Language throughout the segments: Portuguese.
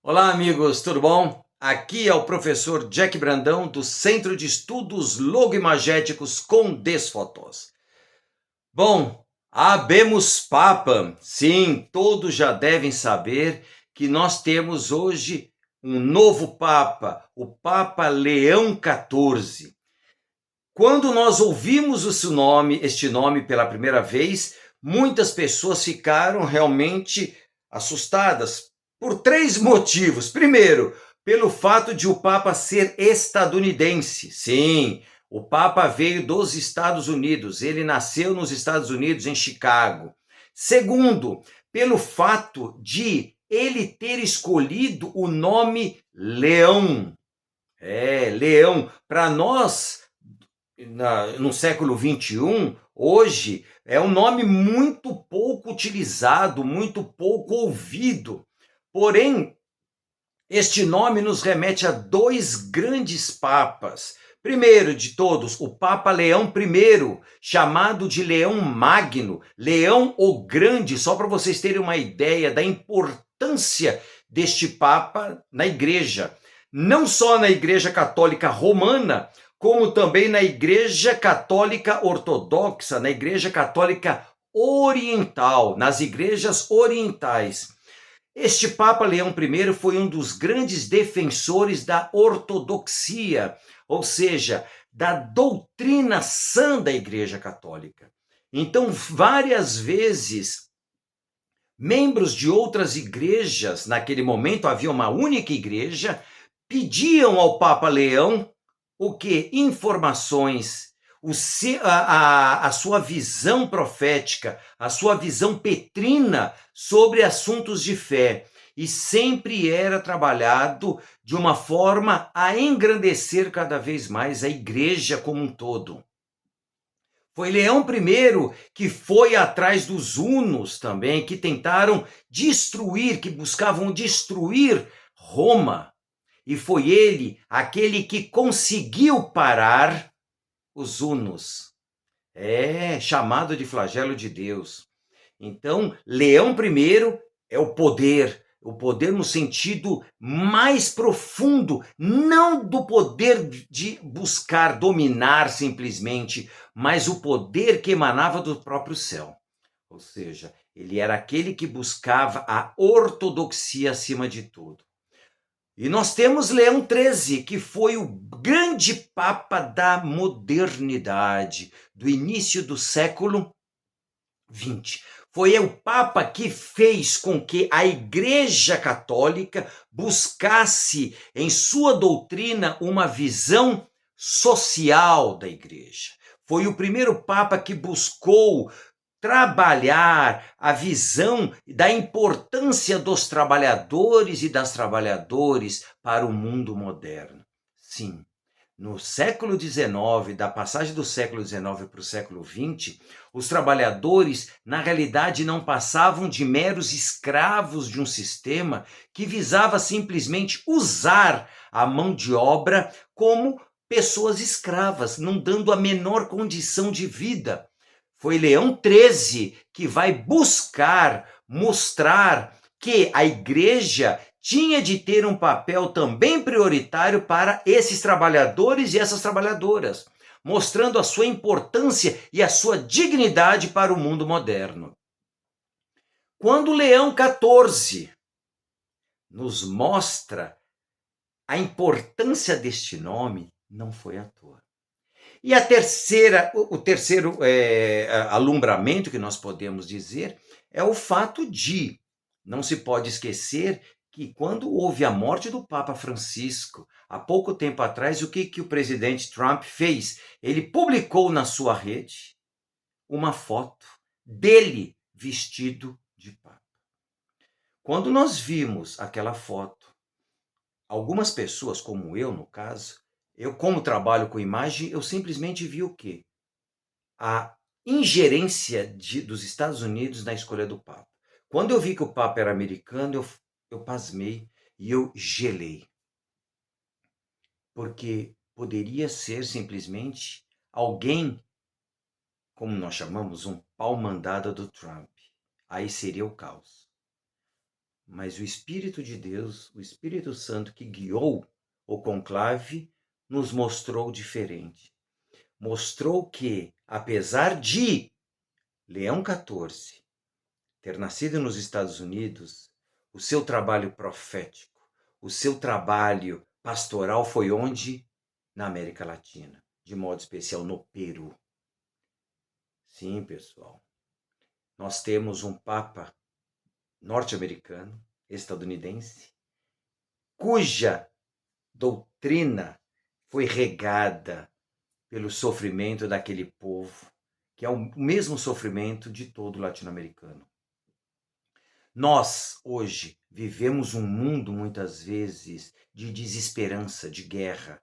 Olá, amigos, tudo bom? Aqui é o professor Jack Brandão, do Centro de Estudos Logimagéticos com Desfotós. Bom, habemos Papa. Sim, todos já devem saber que nós temos hoje um novo Papa, o Papa Leão XIV. Quando nós ouvimos este nome pela primeira vez, muitas pessoas ficaram realmente assustadas por três motivos. Primeiro, pelo fato de o Papa ser estadunidense. Sim, o Papa veio dos Estados Unidos, ele nasceu nos Estados Unidos, em Chicago. Segundo, pelo fato de ele ter escolhido o nome Leão. Leão. Para nós, no século XXI, hoje, é um nome muito pouco utilizado, muito pouco ouvido. Porém, este nome nos remete a dois grandes papas. Primeiro de todos, o Papa Leão I, chamado de Leão Magno, Leão o Grande, só para vocês terem uma ideia da importância deste Papa na Igreja. Não só na Igreja Católica Romana, como também na Igreja Católica Ortodoxa, na Igreja Católica Oriental, nas igrejas orientais. Este Papa Leão I foi um dos grandes defensores da ortodoxia, ou seja, da doutrina sã da Igreja Católica. Então, várias vezes, membros de outras igrejas, naquele momento havia uma única igreja, pediam ao Papa Leão o que? Informações, a sua visão profética, a sua visão petrina sobre assuntos de fé. E sempre era trabalhado de uma forma a engrandecer cada vez mais a igreja como um todo. Foi Leão I que foi atrás dos hunos também, que tentaram destruir, que buscavam destruir Roma. E foi ele aquele que conseguiu parar os hunos. Chamado de flagelo de Deus. Então, Leão I é o poder no sentido mais profundo, não do poder de buscar dominar simplesmente, mas o poder que emanava do próprio céu. Ou seja, ele era aquele que buscava a ortodoxia acima de tudo. E nós temos Leão XIII, que foi o grande papa da modernidade, do início do século XX. Foi o papa que fez com que a Igreja Católica buscasse em sua doutrina uma visão social da Igreja. Foi o primeiro papa que buscou trabalhar a visão da importância dos trabalhadores e das trabalhadoras para o mundo moderno. Sim, no século XIX, da passagem do século XIX para o século XX, os trabalhadores, na realidade, não passavam de meros escravos de um sistema que visava simplesmente usar a mão de obra como pessoas escravas, não dando a menor condição de vida. Foi Leão XIII que vai buscar mostrar que a igreja tinha de ter um papel também prioritário para esses trabalhadores e essas trabalhadoras, mostrando a sua importância e a sua dignidade para o mundo moderno. Quando Leão XIV nos mostra a importância deste nome, não foi à toa. E o terceiro alumbramento que nós podemos dizer é o fato de, não se pode esquecer que quando houve a morte do Papa Francisco, há pouco tempo atrás, o que o presidente Trump fez? Ele publicou na sua rede uma foto dele vestido de Papa. Quando nós vimos aquela foto, algumas pessoas, como eu no caso, eu como trabalho com imagem, eu simplesmente vi o quê? A ingerência dos Estados Unidos na escolha do Papa. Quando eu vi que o Papa era americano, eu pasmei e eu gelei. Porque poderia ser simplesmente alguém, como nós chamamos, um pau-mandada do Trump. Aí seria o caos. mas o Espírito de Deus, o Espírito Santo que guiou o conclave, nos mostrou diferente. Mostrou que, apesar de Leão XIV ter nascido nos Estados Unidos, o seu trabalho profético, o seu trabalho pastoral foi onde? Na América Latina, de modo especial no Peru. Sim, pessoal, nós temos um Papa norte-americano, estadunidense, cuja doutrina foi regada pelo sofrimento daquele povo, que é o mesmo sofrimento de todo latino-americano. Nós, hoje, vivemos um mundo, muitas vezes, de desesperança, de guerra.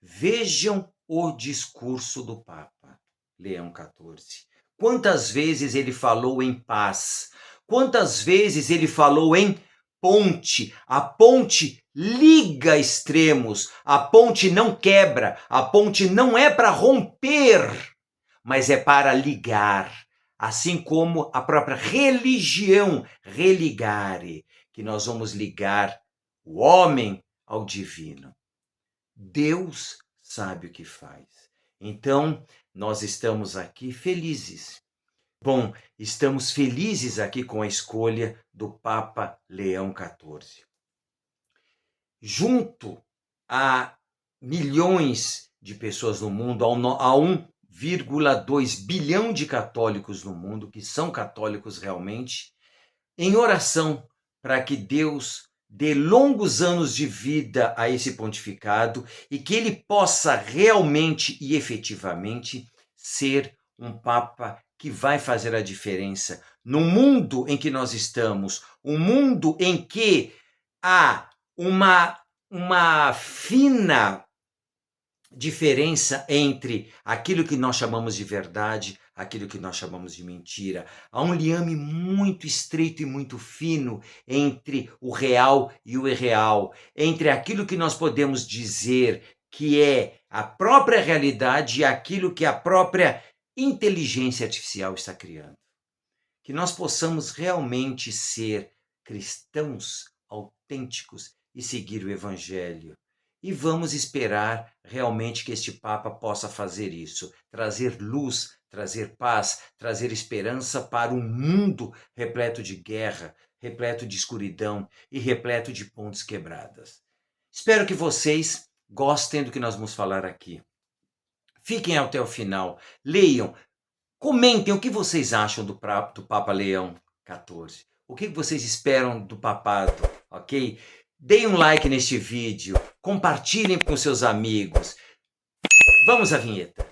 Vejam o discurso do Papa Leão XIV. Quantas vezes ele falou em paz? Quantas vezes ele falou em ponte? A ponte liga extremos, a ponte não quebra, a ponte não é para romper, mas é para ligar. Assim como a própria religião, religare, que nós vamos ligar o homem ao divino. Deus sabe o que faz. Então, nós estamos aqui felizes. Bom, estamos felizes aqui com a escolha do Papa Leão XIV. Junto a milhões de pessoas no mundo, a 1,2 bilhão de católicos no mundo, que são católicos realmente, em oração para que Deus dê longos anos de vida a esse pontificado e que ele possa realmente e efetivamente ser um Papa que vai fazer a diferença no mundo em que nós estamos, um mundo em que há uma fina diferença entre aquilo que nós chamamos de verdade, aquilo que nós chamamos de mentira. Há um liame muito estreito e muito fino entre o real e o irreal, entre aquilo que nós podemos dizer que é a própria realidade e aquilo que a própria inteligência artificial está criando. Que nós possamos realmente ser cristãos autênticos e seguir o Evangelho. E vamos esperar realmente que este Papa possa fazer isso, trazer luz, trazer paz, trazer esperança para um mundo repleto de guerra, repleto de escuridão e repleto de pontes quebradas. Espero que vocês gostem do que nós vamos falar aqui. Fiquem até o final, leiam, comentem o que vocês acham do Papa Leão XIV. O que vocês esperam do papado, ok? Deem um like neste vídeo, compartilhem com seus amigos. Vamos à vinheta.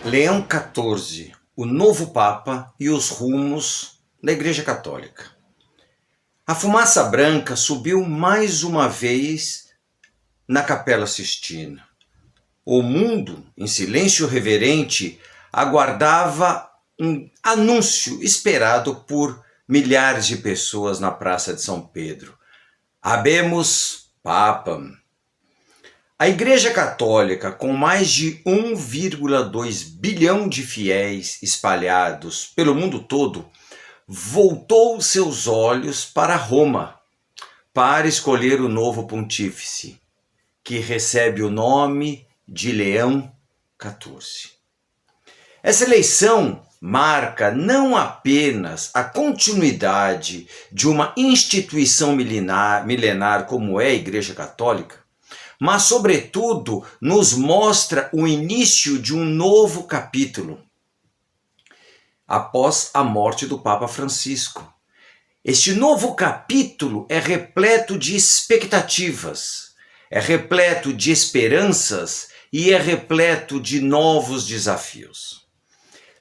Leão XIV, o novo Papa e os rumos da Igreja Católica. A fumaça branca subiu mais uma vez na Capela Sistina. O mundo, em silêncio reverente, aguardava um anúncio esperado por milhares de pessoas na Praça de São Pedro. Habemus Papam. A Igreja Católica, com mais de 1,2 bilhão de fiéis espalhados pelo mundo todo, voltou seus olhos para Roma para escolher o novo pontífice, que recebe o nome de Leão XIV. Essa eleição marca não apenas a continuidade de uma instituição milenar como é a Igreja Católica, mas, sobretudo, nos mostra o início de um novo capítulo após a morte do Papa Francisco. Este novo capítulo é repleto de expectativas, é repleto de esperanças e é repleto de novos desafios.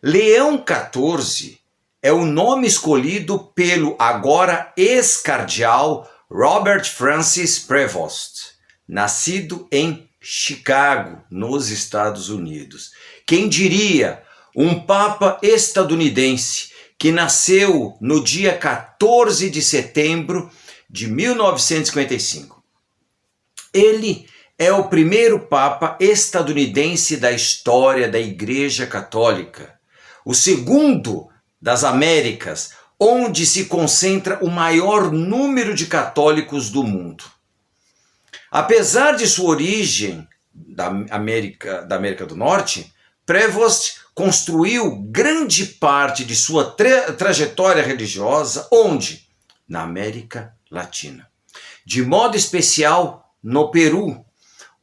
Leão XIV é o nome escolhido pelo agora ex-cardeal Robert Francis Prevost, nascido em Chicago, nos Estados Unidos. Quem diria, um Papa estadunidense que nasceu no dia 14 de setembro de 1955. Ele é o primeiro Papa estadunidense da história da Igreja Católica. o segundo das Américas, onde se concentra o maior número de católicos do mundo. Apesar de sua origem da América do Norte, Prevost construiu grande parte de sua trajetória religiosa onde? Na América Latina. De modo especial no Peru,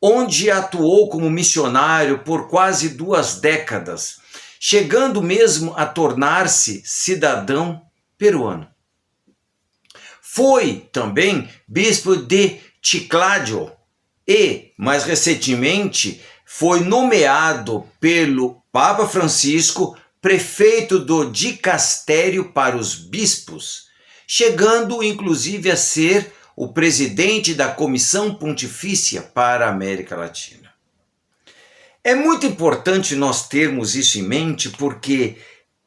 onde atuou como missionário por quase 2 décadas, chegando mesmo a tornar-se cidadão peruano. Foi também bispo de Chiclayo e, mais recentemente, foi nomeado pelo Papa Francisco prefeito do dicastério para os bispos, chegando inclusive a ser o presidente da Comissão Pontifícia para a América Latina. É muito importante nós termos isso em mente porque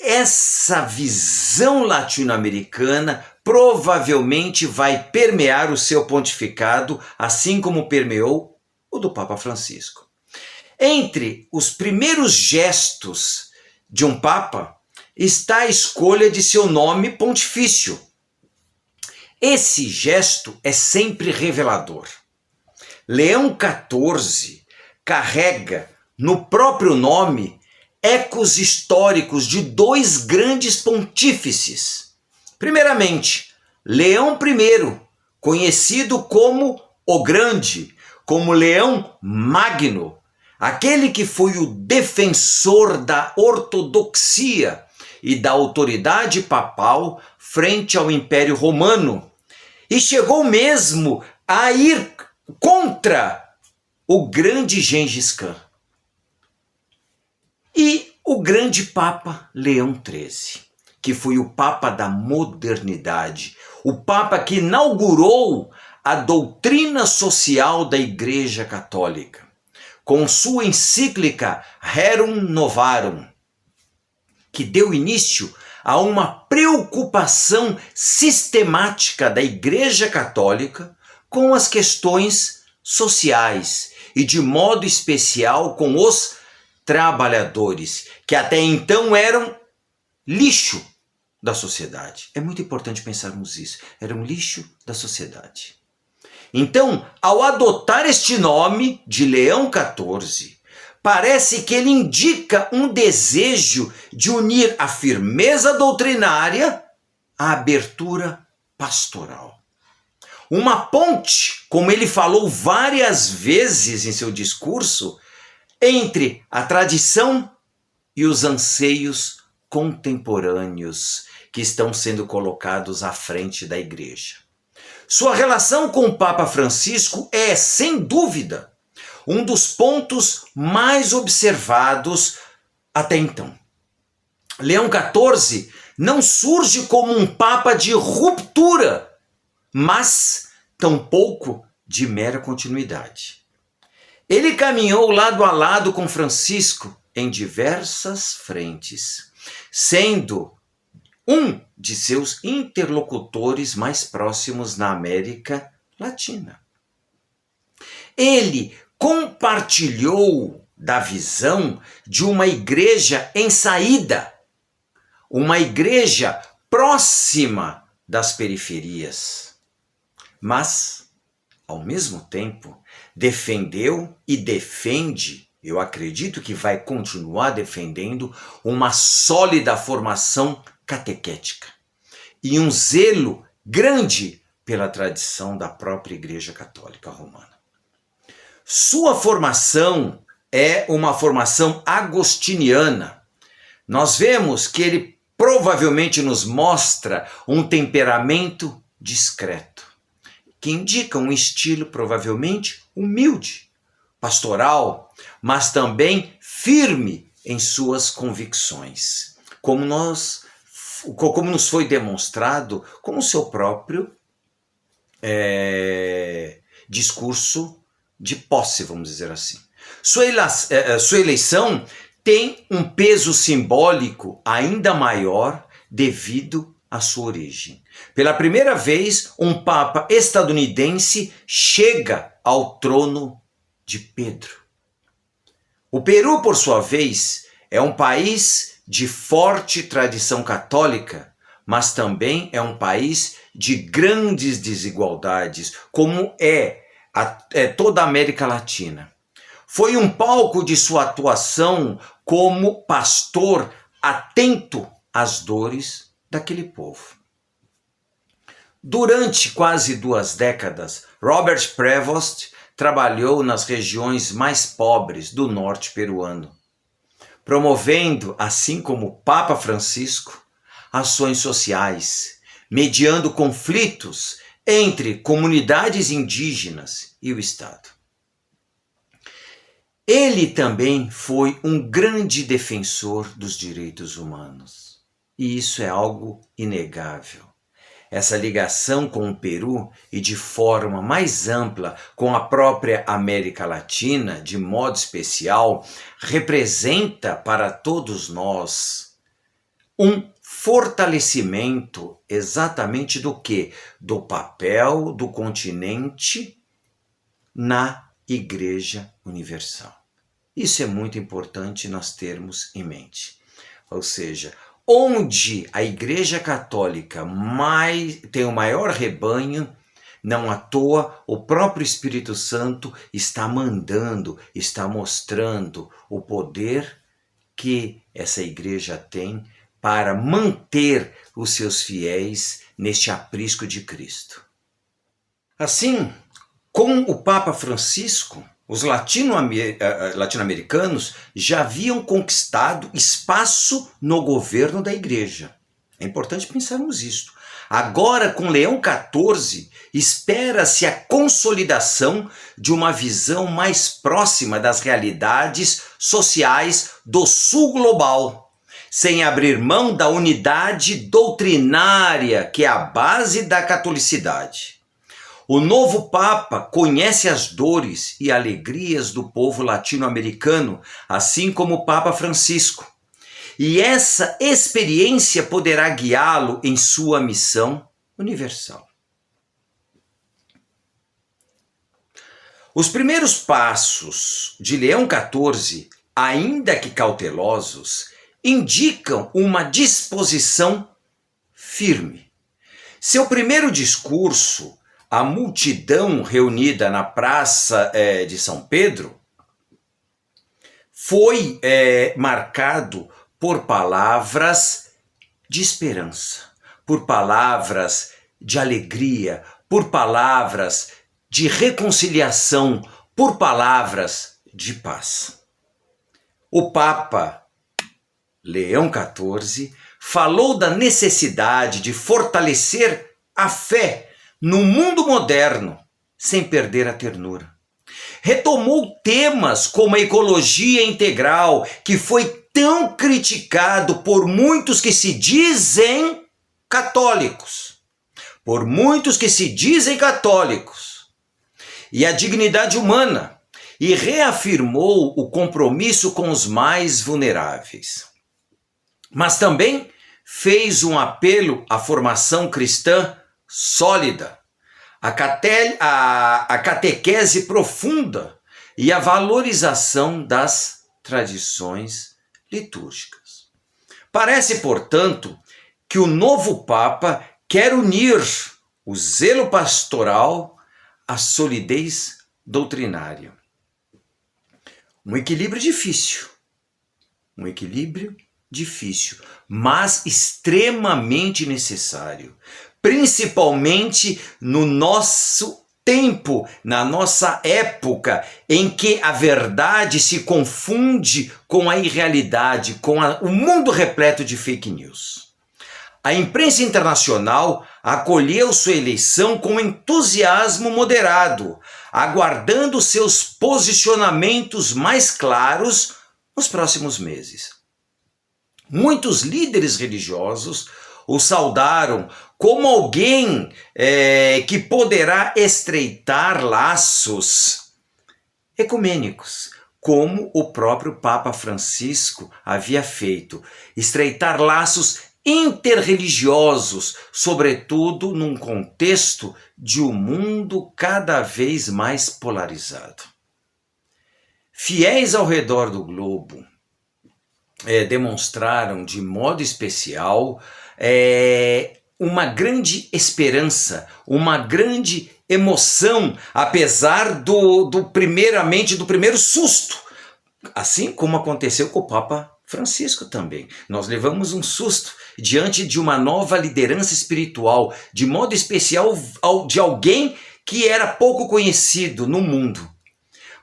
essa visão latino-americana provavelmente vai permear o seu pontificado, assim como permeou o do Papa Francisco. Entre os primeiros gestos de um Papa está a escolha de seu nome pontifício. Esse gesto é sempre revelador. Leão XIV carrega no próprio nome ecos históricos de 2 grandes pontífices. Primeiramente, Leão I, conhecido como o Grande, como Leão Magno, aquele que foi o defensor da ortodoxia e da autoridade papal frente ao Império Romano, e chegou mesmo a ir contra o grande Gengis Khan. E o grande Papa Leão XIII, que foi o Papa da modernidade, o Papa que inaugurou a doutrina social da Igreja Católica, com sua encíclica Rerum Novarum, que deu início a uma preocupação sistemática da Igreja Católica com as questões sociais e, de modo especial, com os trabalhadores, que até então eram lixo da sociedade. É muito importante pensarmos isso. Eram lixo da sociedade. Então, ao adotar este nome de Leão XIV, parece que ele indica um desejo de unir a firmeza doutrinária à abertura pastoral. Uma ponte, como ele falou várias vezes em seu discurso, entre a tradição e os anseios contemporâneos que estão sendo colocados à frente da igreja. Sua relação com o Papa Francisco é, sem dúvida, um dos pontos mais observados até então. Leão XIV não surge como um papa de ruptura, mas tampouco de mera continuidade. Ele caminhou lado a lado com Francisco em diversas frentes, sendo um de seus interlocutores mais próximos na América Latina. Ele compartilhou da visão de uma igreja em saída, uma igreja próxima das periferias, mas, ao mesmo tempo, defendeu e defende, eu acredito que vai continuar defendendo, uma sólida formação catequética e um zelo grande pela tradição da própria Igreja Católica Romana. Sua formação é uma formação agostiniana. Nós vemos que ele provavelmente nos mostra um temperamento discreto, que indica um estilo provavelmente humilde, pastoral, mas também firme em suas convicções, como nos foi demonstrado com o seu próprio discurso de posse, vamos dizer assim. Sua eleição tem um peso simbólico ainda maior devido à sua origem. Pela primeira vez, um papa estadunidense chega ao trono de Pedro. O Peru, por sua vez, é um país de forte tradição católica, mas também é um país de grandes desigualdades, como é toda a América Latina. Foi um palco de sua atuação como pastor atento às dores daquele povo. Durante quase 2 décadas, Robert Prevost trabalhou nas regiões mais pobres do norte peruano, promovendo, assim como o Papa Francisco, ações sociais, mediando conflitos entre comunidades indígenas e o Estado. Ele também foi um grande defensor dos direitos humanos, e isso é algo inegável. Essa ligação com o Peru e de forma mais ampla com a própria América Latina, de modo especial, representa para todos nós um fortalecimento exatamente do quê? Do papel do continente na Igreja Universal. Isso é muito importante nós termos em mente. Ou seja, onde a Igreja Católica tem o maior rebanho, não à toa o próprio Espírito Santo está mandando, está mostrando o poder que essa igreja tem para manter os seus fiéis neste aprisco de Cristo. Assim, com o Papa Francisco, os latino-americanos já haviam conquistado espaço no governo da igreja. É importante pensarmos isto. Agora, com Leão XIV, espera-se a consolidação de uma visão mais próxima das realidades sociais do sul global, sem abrir mão da unidade doutrinária que é a base da catolicidade. O novo Papa conhece as dores e alegrias do povo latino-americano, assim como o Papa Francisco. E essa experiência poderá guiá-lo em sua missão universal. Os primeiros passos de Leão XIV, ainda que cautelosos, indicam uma disposição firme. Seu primeiro discurso, a multidão reunida na Praça de São Pedro, foi marcado por palavras de esperança, por palavras de alegria, por palavras de reconciliação, por palavras de paz. O Papa Leão XIV falou da necessidade de fortalecer a fé no mundo moderno, sem perder a ternura. Retomou temas como a ecologia integral, que foi tão criticado por muitos que se dizem católicos. Por muitos que se dizem católicos. E a dignidade humana. E reafirmou o compromisso com os mais vulneráveis. Mas também fez um apelo à formação cristã sólida, a catequese profunda e a valorização das tradições litúrgicas. Parece, portanto, que o novo Papa quer unir o zelo pastoral à solidez doutrinária. Um equilíbrio difícil, mas extremamente necessário, principalmente no nosso tempo, na nossa época, em que a verdade se confunde com a irrealidade, com o mundo repleto de fake news. A imprensa internacional acolheu sua eleição com entusiasmo moderado, aguardando seus posicionamentos mais claros nos próximos meses. Muitos líderes religiosos o saudaram como alguém que poderá estreitar laços ecumênicos, como o próprio Papa Francisco havia feito, estreitar laços interreligiosos, sobretudo num contexto de um mundo cada vez mais polarizado. Fiéis ao redor do globo demonstraram de modo especial uma grande esperança, uma grande emoção, apesar do primeiro susto, assim como aconteceu com o Papa Francisco também. Nós levamos um susto diante de uma nova liderança espiritual, de modo especial de alguém que era pouco conhecido no mundo.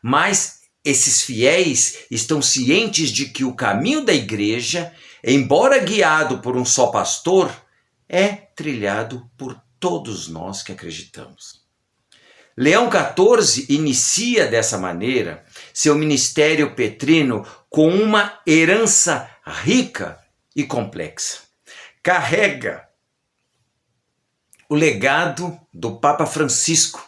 Mas esses fiéis estão cientes de que o caminho da igreja, embora guiado por um só pastor, é trilhado por todos nós que acreditamos. Leão XIV inicia dessa maneira seu ministério petrino com uma herança rica e complexa. Carrega o legado do Papa Francisco,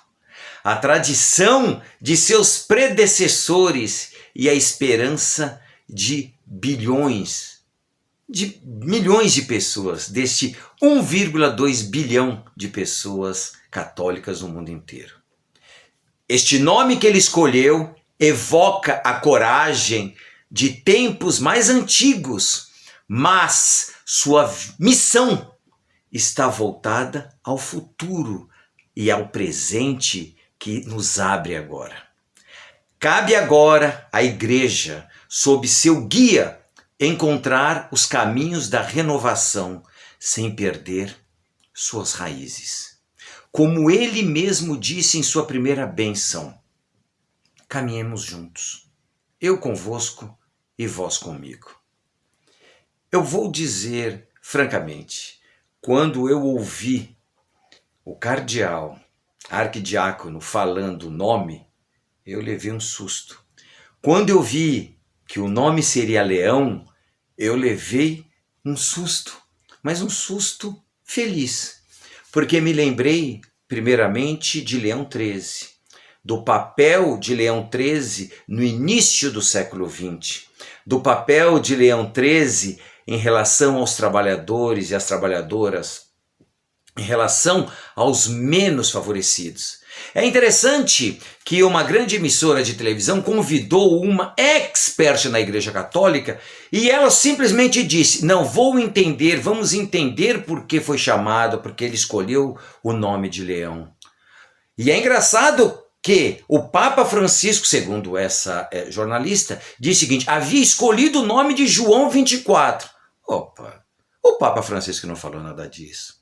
a tradição de seus predecessores e a esperança de milhões de pessoas, deste 1,2 bilhão de pessoas católicas no mundo inteiro. Este nome que ele escolheu evoca a coragem de tempos mais antigos, mas sua missão está voltada ao futuro e ao presente que nos abre agora. Cabe agora à igreja, sob seu guia, encontrar os caminhos da renovação sem perder suas raízes. Como ele mesmo disse em sua primeira bênção, caminhemos juntos, eu convosco e vós comigo. Eu vou dizer francamente, quando eu ouvi o cardeal arquidiácono falando o nome, eu levei um susto. Quando eu vi que o nome seria Leão, eu levei um susto, mas um susto feliz, porque me lembrei primeiramente de Leão XIII, do papel de Leão XIII no início do século XX, do papel de Leão XIII em relação aos trabalhadores e às trabalhadoras, em relação aos menos favorecidos. É interessante que uma grande emissora de televisão convidou uma expert na Igreja Católica e ela simplesmente disse, vamos entender por que foi chamado, porque ele escolheu o nome de Leão. E é engraçado que o Papa Francisco, segundo essa jornalista, diz o seguinte, havia escolhido o nome de João 24. Opa, o Papa Francisco não falou nada disso.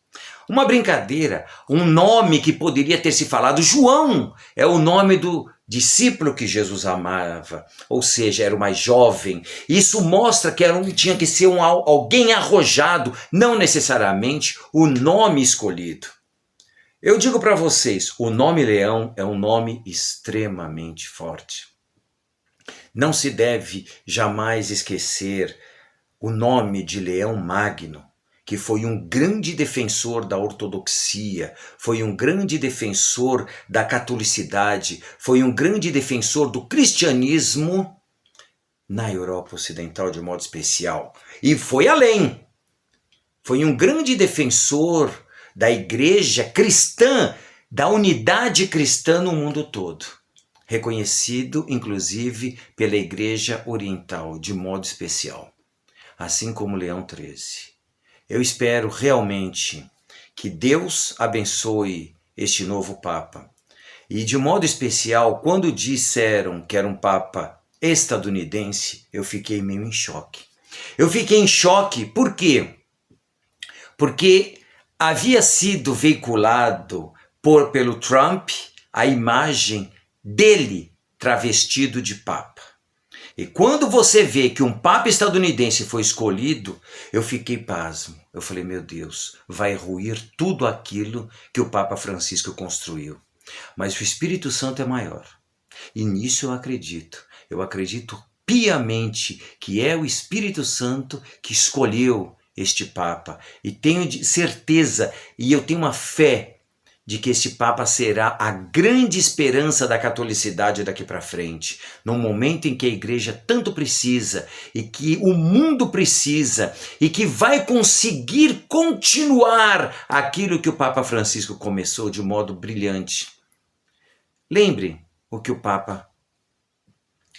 Uma brincadeira, um nome que poderia ter se falado, João, é o nome do discípulo que Jesus amava, ou seja, era o mais jovem. Isso mostra que tinha que ser alguém arrojado, não necessariamente o nome escolhido. Eu digo para vocês, o nome Leão é um nome extremamente forte. Não se deve jamais esquecer o nome de Leão Magno, que foi um grande defensor da ortodoxia, foi um grande defensor da catolicidade, foi um grande defensor do cristianismo na Europa Ocidental de modo especial. E foi além. Foi um grande defensor da igreja cristã, da unidade cristã no mundo todo. Reconhecido, inclusive, pela Igreja Oriental de modo especial. Assim como Leão XIII. Eu espero realmente que Deus abençoe este novo Papa. E de modo especial, quando disseram que era um Papa estadunidense, eu fiquei meio em choque. Eu fiquei em choque, por quê? Porque havia sido veiculado pelo Trump a imagem dele travestido de Papa. E quando você vê que um Papa estadunidense foi escolhido, eu fiquei pasmo. Eu falei, meu Deus, vai ruir tudo aquilo que o Papa Francisco construiu. Mas o Espírito Santo é maior. E nisso eu acredito. Eu acredito piamente que é o Espírito Santo que escolheu este Papa. E tenho certeza, e eu tenho uma fé, de que este Papa será a grande esperança da catolicidade daqui para frente, num momento em que a igreja tanto precisa e que o mundo precisa e que vai conseguir continuar aquilo que o Papa Francisco começou de modo brilhante. Lembre o que o Papa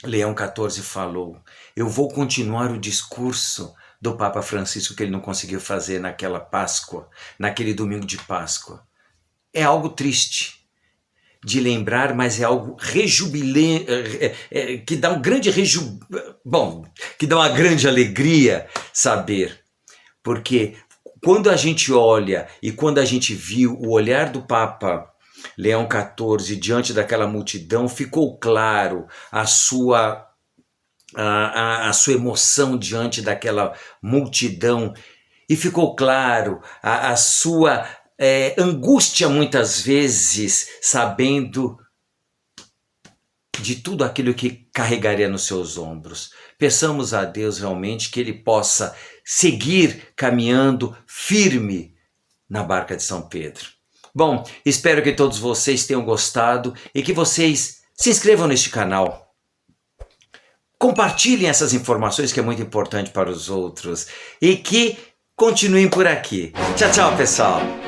Leão XIV falou: eu vou continuar o discurso do Papa Francisco que ele não conseguiu fazer naquela Páscoa, naquele domingo de Páscoa. É algo triste de lembrar, mas é algo que dá um grande que dá uma grande alegria saber, porque quando a gente olha e quando a gente viu o olhar do Papa Leão XIV diante daquela multidão, ficou claro a sua emoção diante daquela multidão, e ficou claro a sua angústia muitas vezes, sabendo de tudo aquilo que carregaria nos seus ombros. Peçamos a Deus realmente que Ele possa seguir caminhando firme na barca de São Pedro. Bom, espero que todos vocês tenham gostado e que vocês se inscrevam neste canal. Compartilhem essas informações que é muito importante para os outros e que continuem por aqui. Tchau, tchau, pessoal!